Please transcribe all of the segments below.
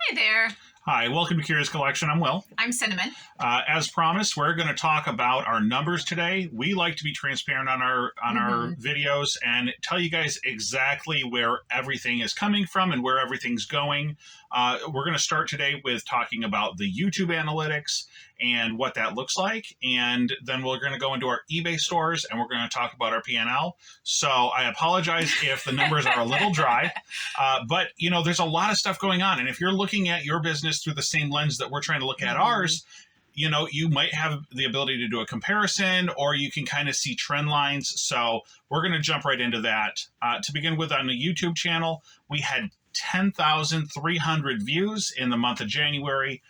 Hi there. Hi, welcome to Curious Collection. I'm Will. I'm Cinnamon. As promised, we're going to talk about our numbers today. We like to be transparent on our videos and tell you guys exactly where everything is coming from and where everything's going. We're going to start today with talking about the YouTube analytics and what that looks like, and then we're going to go into our eBay stores and we're going to talk about our P&L. So I apologize if the numbers are a little dry, but you know, there's a lot of stuff going on, and if you're looking at your business through the same lens that we're trying to look at ours, you know, you might have the ability to do a comparison, or you can kind of see trend lines. So we're going to jump right into that. To begin with, on the YouTube channel, we had 10,300 views in the month of January.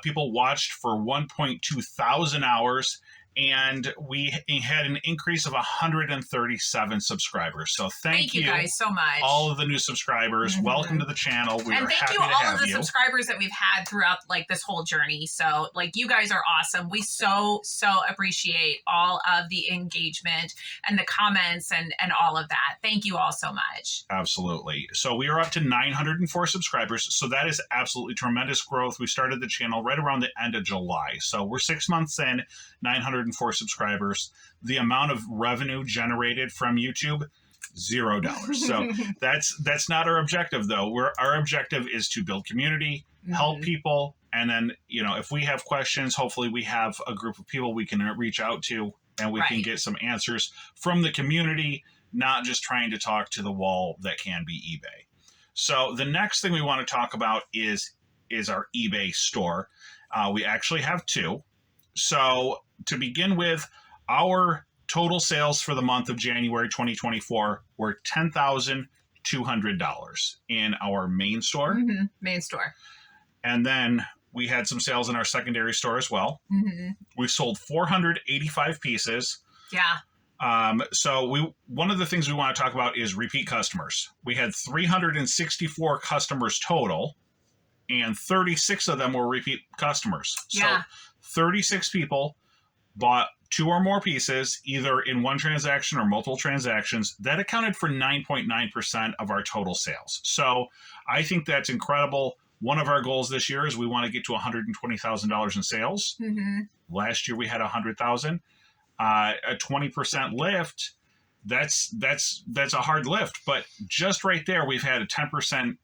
People watched for 1.2 thousand hours, and we had an increase of 137 subscribers. So thank you guys so much. All of the new subscribers. Welcome to the channel. We are happy to have you. And thank you all of the subscribers that we've had throughout this whole journey. So you guys are awesome. We so appreciate all of the engagement and the comments and all of that. Thank you all so much. Absolutely. So we are up to 904 subscribers. So that is absolutely tremendous growth. We started the channel right around the end of July. So we're 6 months in, 904 subscribers. The amount of revenue generated from YouTube, $0. So that's not our objective, though. Our objective is to build community, help people, and then, you know, if we have questions, hopefully we have a group of people we can reach out to and we can get some answers from the community, not just trying to talk to the wall that can be eBay. So the next thing we want to talk about is our eBay store. We actually have two. So to begin with, our total sales for the month of January 2024 were $10,200 in our main store. Main store. And then we had some sales in our secondary store as well. We sold 485 pieces. Yeah. So one of the things we want to talk about is repeat customers. We had 364 customers total, and 36 of them were repeat customers. Yeah. So 36 people bought 2 or more pieces, either in one transaction or multiple transactions. That accounted for 9.9% of our total sales. So I think that's incredible. One of our goals this year is we want to get to $120,000 in sales. Last year we had $100,000. A 20% lift, that's a hard lift. But just right there, we've had a 10%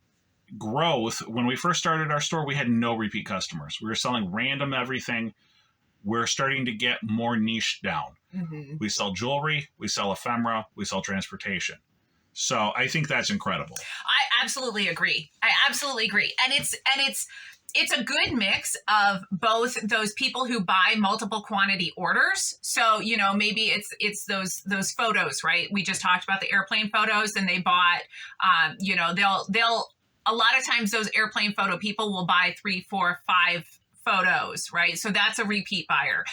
growth. When we first started our store, we had no repeat customers. We were selling random everything. We're starting to get more niche down. We sell jewelry, we sell ephemera, we sell transportation. So I think that's incredible. I absolutely agree. And it's a good mix of both those people who buy multiple quantity orders. So, you know, maybe it's those photos, right? We just talked about the airplane photos, and they bought, you know, they'll a lot of times those airplane photo people will buy 3, 4, 5 photos, right? So that's a repeat buyer.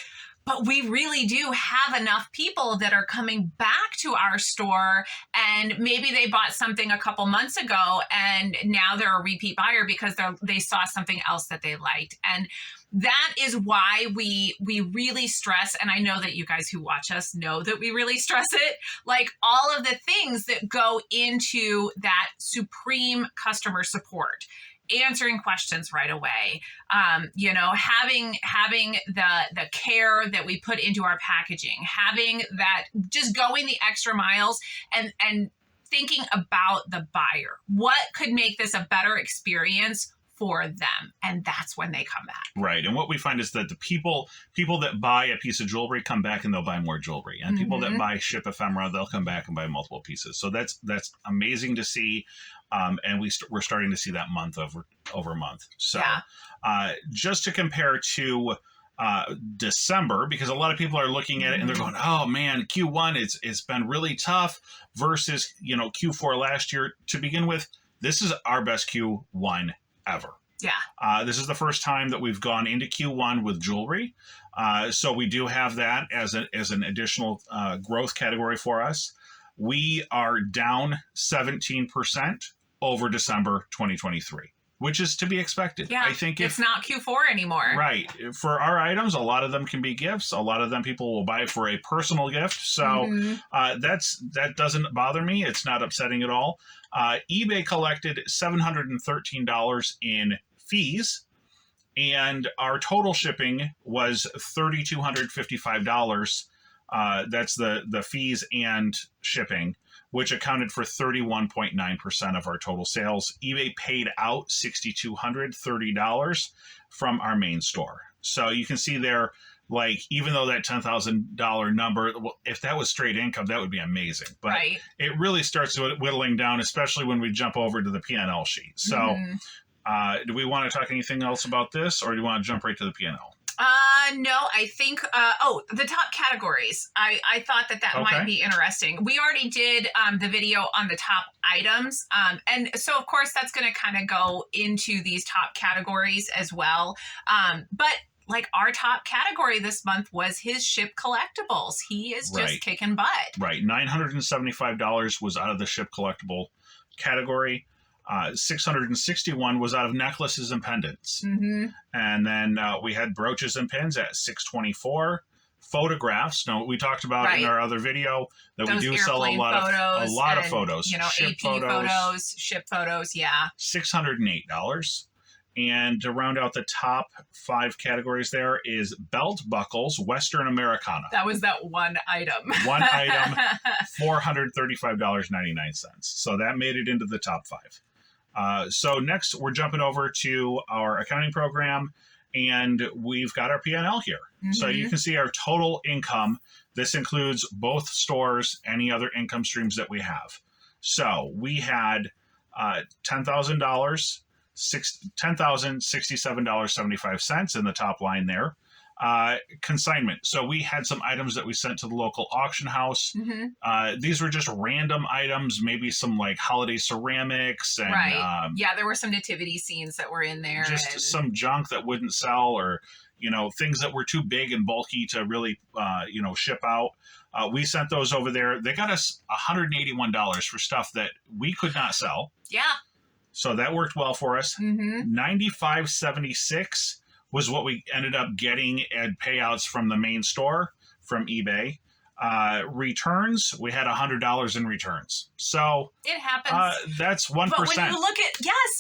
But we really do have enough people that are coming back to our store, and maybe they bought something a couple months ago and now they're a repeat buyer because they saw something else that they liked. And that is why we really stress, and I know that you guys who watch us know that we really stress it, like all of the things that go into that supreme customer support. Answering questions right away, you know, having the care that we put into our packaging, having that, just going the extra miles and thinking about the buyer. What could make this a better experience for them? And that's when they come back. Right. And what we find is that the people that buy a piece of jewelry come back and they'll buy more jewelry. And people that buy ship ephemera, they'll come back and buy multiple pieces. So that's amazing to see. And we're starting to see that month over month. So just to compare to December, because a lot of people are looking at it and they're going, oh man, Q1, it's been really tough versus, you know, Q4 last year. To begin with, this is our best Q1 ever. Yeah. This is the first time that we've gone into Q1 with jewelry. So we do have that as an additional growth category for us. We are down 17% over December 2023. which is to be expected. Yeah, I think it's not Q4 anymore. Right. For our items, a lot of them can be gifts. A lot of them people will buy for a personal gift. So that doesn't bother me. It's not upsetting at all. eBay collected $713 in fees, and our total shipping was $3,255. That's the fees and shipping, which accounted for 31.9% of our total sales. eBay paid out $6,230 from our main store. So you can see there, like, even though that $10,000 number, if that was straight income, that would be amazing. But it really starts whittling down, especially when we jump over to the P&L sheet. So do we want to talk anything else about this, or do you want to jump right to the P&L? No, I think, the top categories. I thought that might be interesting. We already did the video on the top items. And so, of course, that's going to kind of go into these top categories as well. But like our top category this month was his ship collectibles. He is just kicking butt. Right. $975 was out of the ship collectible category. 661 was out of necklaces and pendants. And then we had brooches and pins at 624. Photographs. No, we talked about in our other video that we do sell a lot of photos. You know, ship photos, ship photos. Yeah. $608. And to round out the top 5 categories, there is belt buckles, Western Americana. That was that one item. One item, $435.99. So that made it into the top 5. So next, we're jumping over to our accounting program, and we've got our P&L here. So you can see our total income. This includes both stores, any other income streams that we have. So we had $10,000, $10,067.75 in the top line there. Consignment. So we had some items that we sent to the local auction house. These were just random items, maybe some like holiday ceramics. And, there were some nativity scenes that were in there. Just some junk that wouldn't sell, or, you know, things that were too big and bulky to really, ship out. We sent those over there. They got us $181 for stuff that we could not sell. Yeah. So that worked well for us. $95.76 was what we ended up getting at payouts from the main store, from eBay. Returns, we had $100 in returns. So it happens. That's 1%. But when you look at,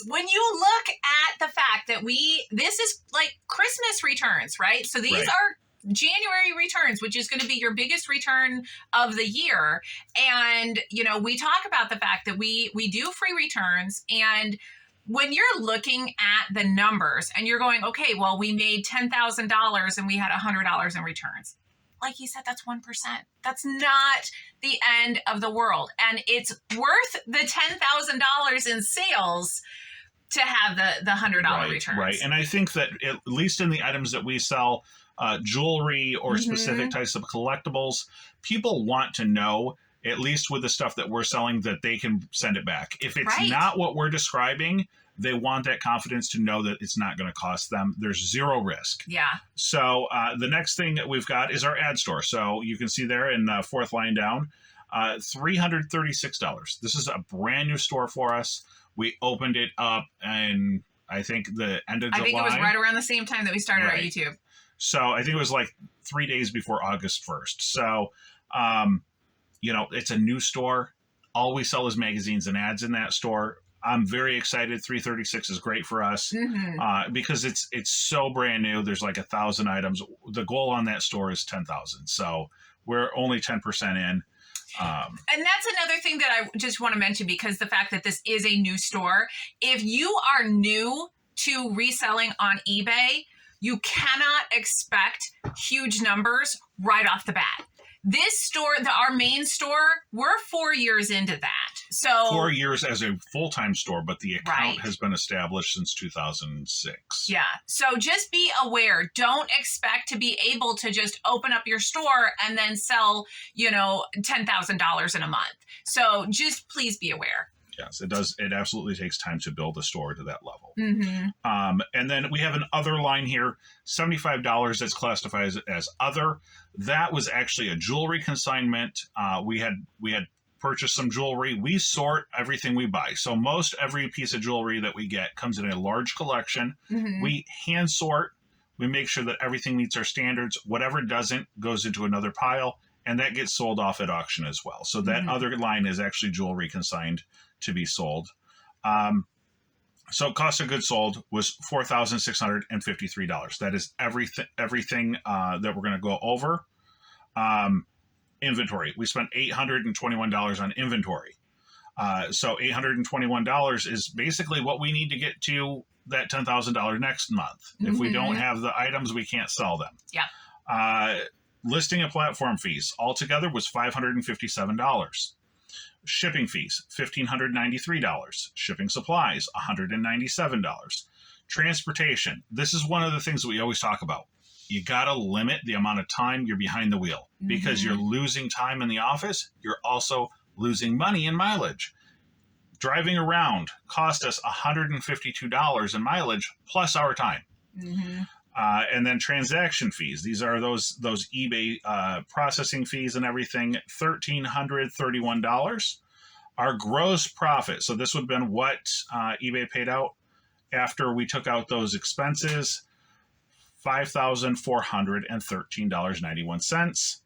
when you look at the fact that this is like Christmas returns, right? So these are January returns, which is going to be your biggest return of the year. And, you know, we talk about the fact that we do free returns. And when you're looking at the numbers and you're going, okay, well, we made $10,000 and we had $100 in returns. Like you said, that's 1%. That's not the end of the world. And it's worth the $10,000 in sales to have the $100 returns. Right. And I think that at least in the items that we sell, jewelry or specific types of collectibles, people want to know, at least with the stuff that we're selling, that they can send it back. If it's not what we're describing, they want that confidence to know that it's not going to cost them. There's zero risk. Yeah. So the next thing that we've got is our ad store. So you can see there in the 4th line down, $336. This is a brand new store for us. We opened it up in, I think, the end of July. I think it was right around the same time that we started our YouTube. So I think it was like 3 days before August 1st. So, it's a new store. All we sell is magazines and ads in that store. I'm very excited. 336 is great for us because it's so brand new. There's like 1,000 items. The goal on that store is 10,000. So we're only 10% in. And that's another thing that I just want to mention, because the fact that this is a new store, if you are new to reselling on eBay, you cannot expect huge numbers right off the bat. This store, our main store, we're 4 years into that. So 4 years as a full-time store, but the account has been established since 2006. Yeah. So just be aware. Don't expect to be able to just open up your store and then sell, $10,000 in a month. So just please be aware. Yes, it does. It absolutely takes time to build a store to that level. And then we have an other line here, $75 that's classified as other. That was actually a jewelry consignment. We had purchase some jewelry. We sort everything we buy. So most every piece of jewelry that we get comes in a large collection. We hand sort. We make sure that everything meets our standards. Whatever doesn't goes into another pile, and that gets sold off at auction as well. So that other line is actually jewelry consigned to be sold. So cost of goods sold was $4,653. That is everything that we're going to go over. Inventory. We spent $821 on inventory. So $821 is basically what we need to get to that $10,000 next month. If we don't have the items, we can't sell them. Yeah. Listing and platform fees altogether was $557. Shipping fees, $1,593. Shipping supplies, $197. Transportation. This is one of the things that we always talk about. You got to limit the amount of time you're behind the wheel because you're losing time in the office. You're also losing money in mileage. Driving around cost us $152 in mileage plus our time. And then transaction fees. These are those eBay processing fees and everything, $1,331. Our gross profit, so this would have been what eBay paid out after we took out those expenses, $5,413.91.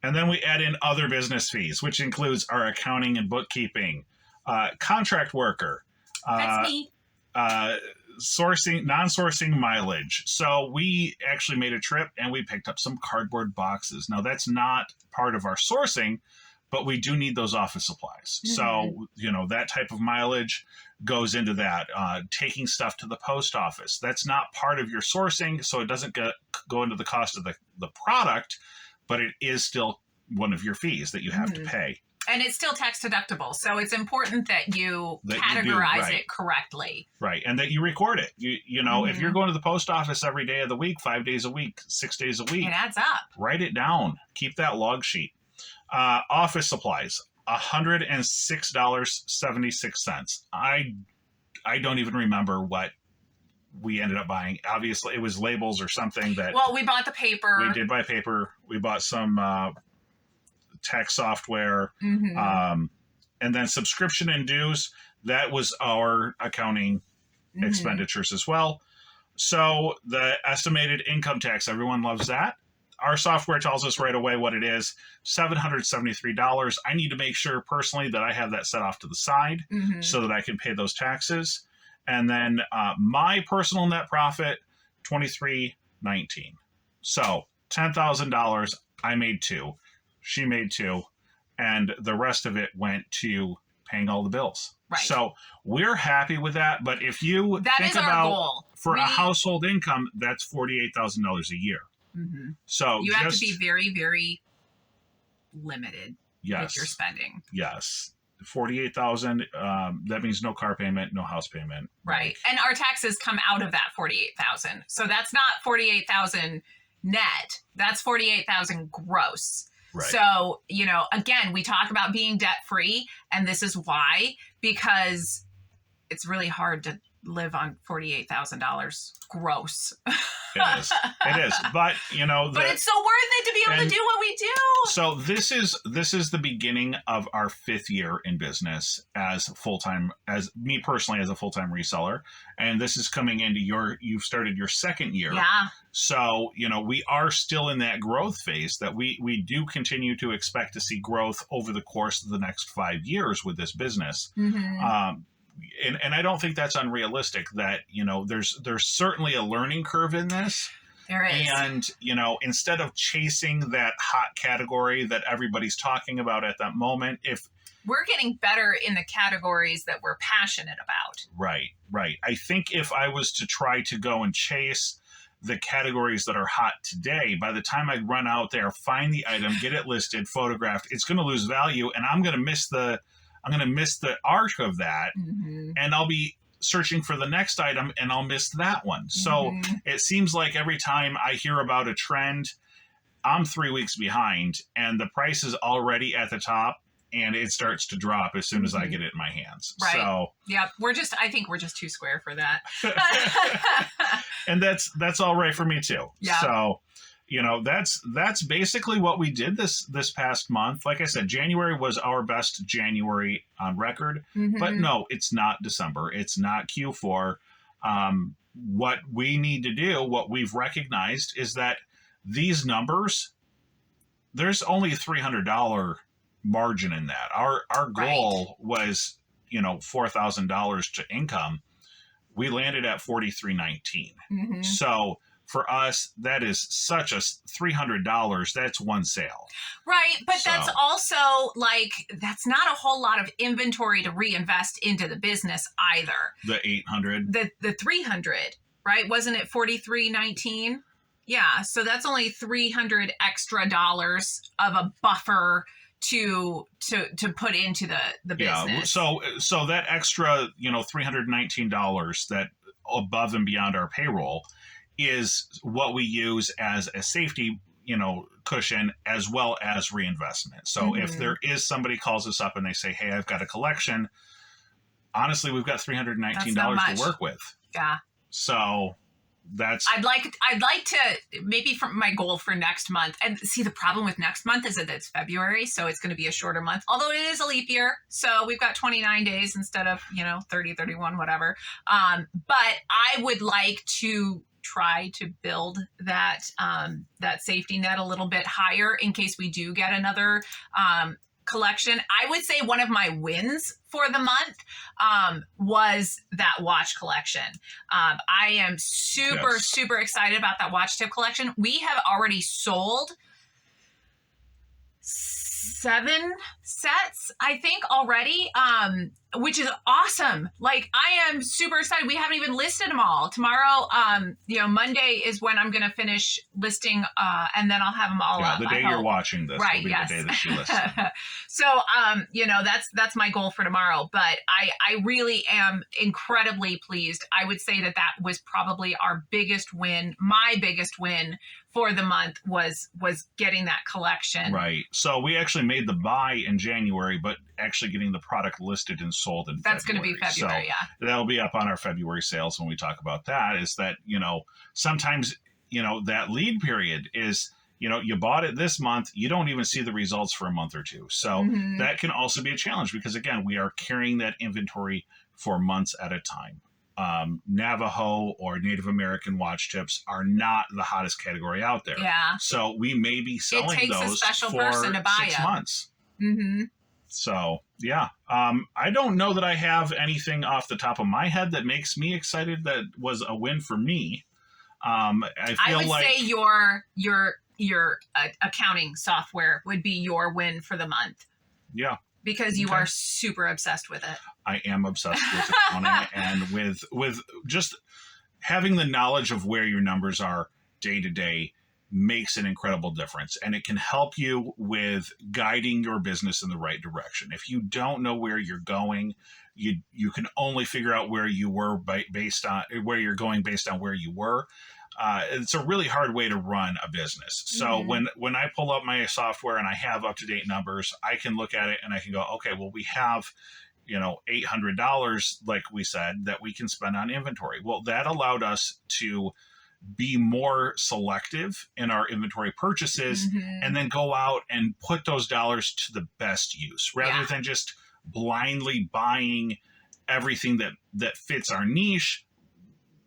And then we add in other business fees, which includes our accounting and bookkeeping, contract worker, That's me. non-sourcing mileage. So we actually made a trip and we picked up some cardboard boxes. Now that's not part of our sourcing, but we do need those office supplies. So, that type of mileage goes into that. Taking stuff to the post office, that's not part of your sourcing. So it doesn't go into the cost of the product, but it is still one of your fees that you have to pay. And it's still tax deductible. So it's important that you categorize it correctly. Right. And that you record it. You know, if you're going to the post office every day of the week, 5 days a week, 6 days a week, it adds up. Write it down. Keep that log sheet. Office supplies, $106.76. I don't even remember what we ended up buying. Obviously, it was labels or something that... Well, we bought the paper. We did buy paper. We bought some tech software. And then subscription and dues, that was our accounting expenditures as well. So the estimated income tax, everyone loves that. Our software tells us right away what it is, $773. I need to make sure personally that I have that set off to the side so that I can pay those taxes. And then my personal net profit, $23.19. So $10,000, I made $2,000. She made $2,000. And the rest of it went to paying all the bills. Right. So we're happy with that. But if you think about goal. For a household income, that's $48,000 a year. So you have to be very, very limited with your spending. Yes. 48,000. That means no car payment, no house payment. Right. And our taxes come out of that 48,000. So that's not 48,000 net. That's 48,000 gross. Right. So, again, we talk about being debt free, and this is why, because it's really hard to live on $48,000 gross. It is. But but it's so worth it to be able to do what we do. So this is the beginning of our 5th year in business as full-time, as me personally as a full-time reseller. And this is coming into you've started your 2nd year. Yeah. So, we are still in that growth phase that we do continue to expect to see growth over the course of the next 5 years with this business. And I don't think that's unrealistic that, there's certainly a learning curve in this. There is. And, instead of chasing that hot category that everybody's talking about at that moment, if we're getting better in the categories that we're passionate about. Right. I think if I was to try to go and chase the categories that are hot today, by the time I run out there, find the item, get it listed, photographed, it's going to lose value, and I'm going to miss the arc of that, and I'll be searching for the next item and I'll miss that one. So it seems like every time I hear about a trend, I'm 3 weeks behind and the price is already at the top and it starts to drop as soon as I get it in my hands. Right. So yeah, I think we're just too square for that. And that's all right for me too. Yeah. So, that's basically what we did this past month. Like I said, January was our best January on record, but no, it's not December. It's not Q4. What we need to do, what we've recognized, is that these numbers, there's only a $300 margin in that. Our goal was, $4,000 to income. We landed at $4,319. So for us, that is such a $300. That's one sale. Right. But that's also that's not a whole lot of inventory to reinvest into the business either. The 800. The 300, right? Wasn't it 4319? Yeah. So that's only $300 extra dollars of a buffer to put into the business. Yeah. So that extra, $319 that above and beyond our payroll is what we use as a safety, cushion as well as reinvestment. So if there is somebody calls us up and they say, "Hey, I've got a collection," honestly, we've got $319 to work with. Yeah. So that's I'd like to maybe from my goal for next month. And see, the problem with next month is that it's February, so it's going to be a shorter month, although it is a leap year, so we've got 29 days instead of 30, 31, whatever. But I would like to try to build that safety net a little bit higher in case we do get another collection. I would say one of my wins for the month was that watch collection. I am super excited about that watch tip collection. We have already sold 7 sets, I think, already, which is awesome. I am super excited. We haven't even listed them all. Tomorrow, Monday is when I'm going to finish listing, and then I'll have them all up. The day you're watching this will be the day that you list. So, that's my goal for tomorrow. But I really am incredibly pleased. I would say that was probably our biggest win. My biggest win for the month was getting that collection. Right. So we actually made the buy in January, but actually getting the product listed and sold in February. That's going to be February, so that'll be up on our February sales when we talk about that. Is that, sometimes, that lead period is, you bought it this month, you don't even see the results for a month or two. So that can also be a challenge because, again, we are carrying that inventory for months at a time. Navajo or Native American watch tips are not the hottest category out there. Yeah. So we may be selling it takes those a special for person to buy 6 them. months. So, yeah. I don't know that I have anything off the top of my head that makes me excited that was a win for me. I would say your accounting software would be your win for the month. Yeah. Because you are super obsessed with it. I am obsessed with accounting and with just having the knowledge of where your numbers are day to day makes an incredible difference. And it can help you with guiding your business in the right direction. If you don't know where you're going, you can only figure out where you were based on where you're going based on where you were. It's a really hard way to run a business. So when I pull up my software and I have up-to-date numbers, I can look at it and I can go, okay, well, we have, $800, like we said, that we can spend on inventory. Well, that allowed us to be more selective in our inventory purchases and then go out and put those dollars to the best use rather than just blindly buying everything that fits our niche.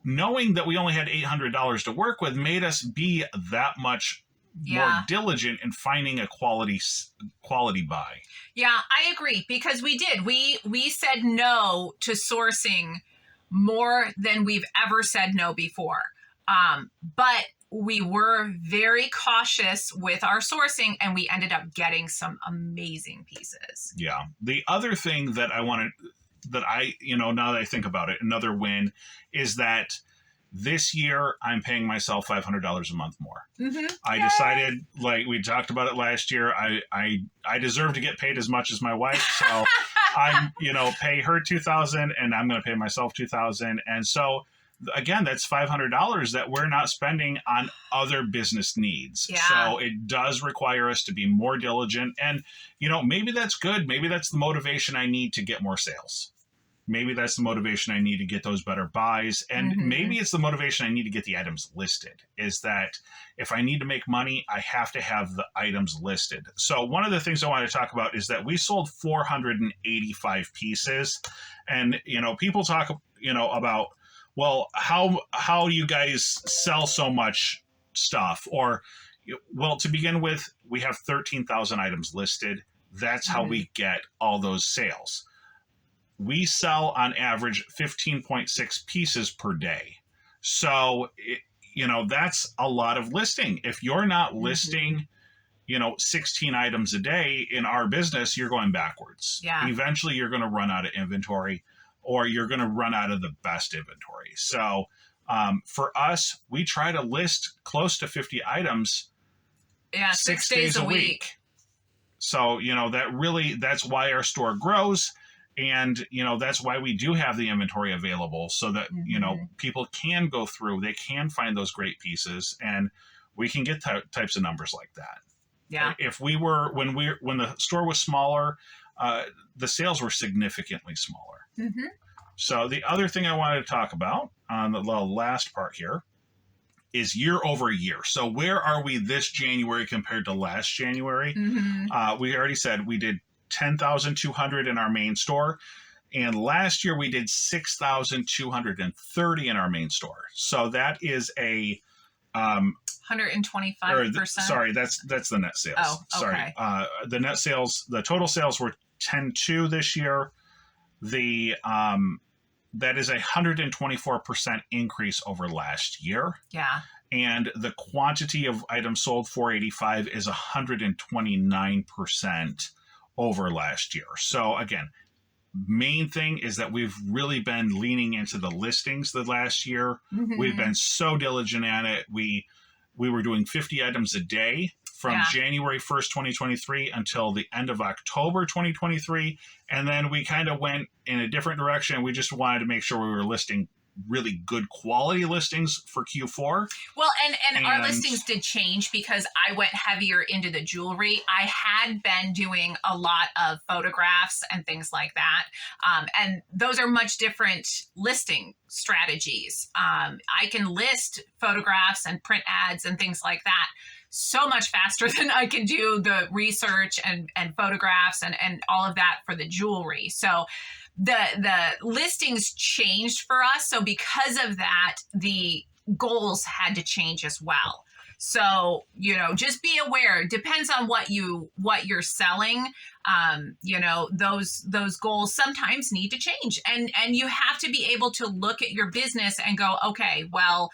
Knowing that we only had $800 to work with made us be that much more diligent in finding a quality buy. Yeah, I agree, because we did. We said no to sourcing more than we've ever said no before. But we were very cautious with our sourcing, and we ended up getting some amazing pieces. Yeah. The other thing that now that I think about it, another win is that this year I'm paying myself $500 a month more. I decided, like we talked about it last year, I deserve to get paid as much as my wife. So I'm, pay her $2,000 and I'm going to pay myself $2,000. And so again, that's $500 that we're not spending on other business needs. Yeah. So it does require us to be more diligent. And, maybe that's good. Maybe that's the motivation I need to get more sales. Maybe that's the motivation I need to get those better buys. And maybe it's the motivation I need to get the items listed, is that if I need to make money, I have to have the items listed. So one of the things I want to talk about is that we sold 485 pieces. And, people talk, about, well, how do you guys sell so much stuff? Or, well, to begin with, we have 13,000 items listed. That's how we get all those sales. We sell on average 15.6 pieces per day. So, that's a lot of listing. If you're not listing, 16 items a day in our business, you're going backwards. Yeah. Eventually, you're going to run out of inventory, or you're going to run out of the best inventory. So, for us, we try to list close to 50 items. Yeah, 6 days a week. So, that's why our store grows. And, that's why we do have the inventory available, so that, people can go through, they can find those great pieces, and we can get types of numbers like that. Yeah. If when the store was smaller, the sales were significantly smaller. So the other thing I wanted to talk about on the last part here is year over year. So where are we this January compared to last January? We already said we did 10,200 in our main store. And last year we did 6,230 in our main store. So that is a 125%. Sorry, that's the net sales. Oh, okay. Sorry. The net sales, the total sales were 10.2 this year. That is a 124% increase over last year. Yeah. And the quantity of items sold, 485, is 129% over last year. So again, main thing is that we've really been leaning into the listings the last year. We've been so diligent at it. We were doing 50 items a day from January 1st, 2023 until the end of October 2023. And then we kind of went in a different direction. We just wanted to make sure we were listing really good quality listings for Q4. Well, and our listings did change because I went heavier into the jewelry. I had been doing a lot of photographs and things like that. And those are much different listing strategies. I can list photographs and print ads and things like that so much faster than I can do the research and photographs and all of that for the jewelry. So the listings changed for us. So because of that, the goals had to change as well. So, just be aware. It depends on what you're selling. Those goals sometimes need to change, and you have to be able to look at your business and go, okay, well,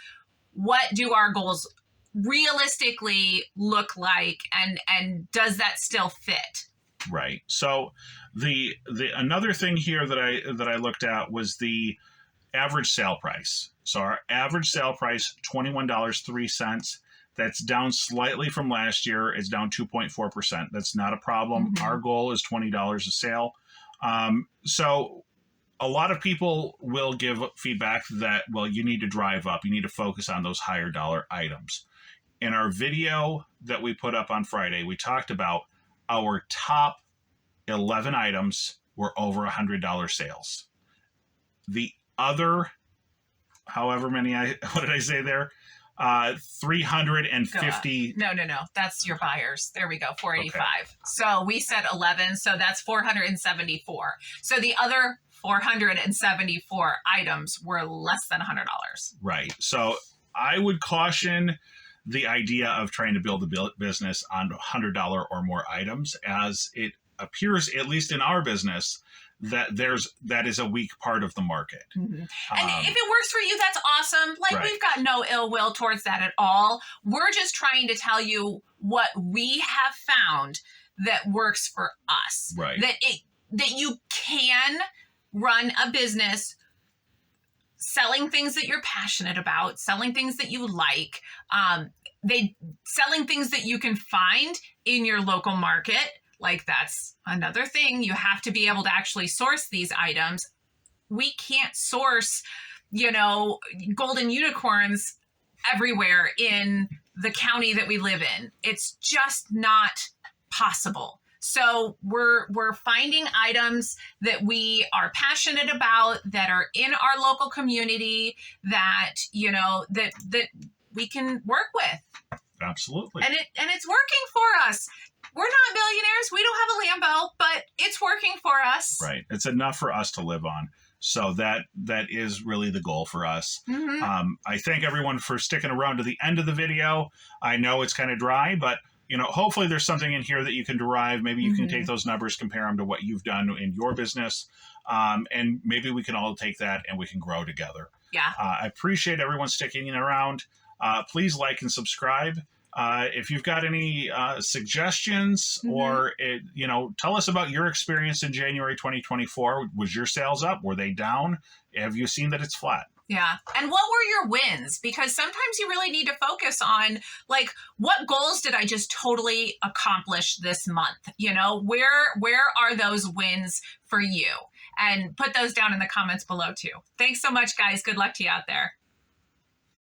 what do our goals realistically look like, and does that still fit? Right. So the another thing here that I looked at was the average sale price. So our average sale price, $21.03. That's down slightly from last year. It's down 2.4%. That's not a problem. Our goal is $20 a sale. So a lot of people will give feedback that, well, you need to drive up. You need to focus on those higher dollar items. In our video that we put up on Friday, we talked about our top 11 items were over $100 sales. The other, however many, what did I say there? 350. No. That's your buyers. There we go. 485. Okay. So we said 11. So that's 474. So the other 474 items were less than $100. Right. So I would caution the idea of trying to build a business on $100 or more items, as it appears, at least in our business, that is a weak part of the market. And if it works for you, that's awesome. Right. We've got no ill will towards that at all. We're just trying to tell you what we have found that works for us. Right. That you can run a business selling things that you're passionate about, selling things that you like, selling things that you can find in your local market. That's another thing. You have to be able to actually source these items. We can't source, golden unicorns everywhere in the county that we live in. It's just not possible. So we're finding items that we are passionate about, that are in our local community, that, you know, that we can work with. Absolutely. And it's working for us. We're not millionaires. We don't have a Lambo, but it's working for us. Right. It's enough for us to live on. So that is really the goal for us. Mm-hmm. I thank everyone for sticking around to the end of the video. I know it's kind of dry, but you know, hopefully there's something in here that you can derive. Maybe you can take those numbers, compare them to what you've done in your business, and maybe we can all take that and we can grow together. Yeah. I appreciate everyone sticking around. Please like and subscribe. If you've got any suggestions or, you know, tell us about your experience in January 2024. Was your sales up? Were they down? Have you seen that it's flat? Yeah. And what were your wins? Because sometimes you really need to focus on, like, what goals did I just totally accomplish this month? You know, where are those wins for you? And put those down in the comments below too. Thanks so much, guys. Good luck to you out there.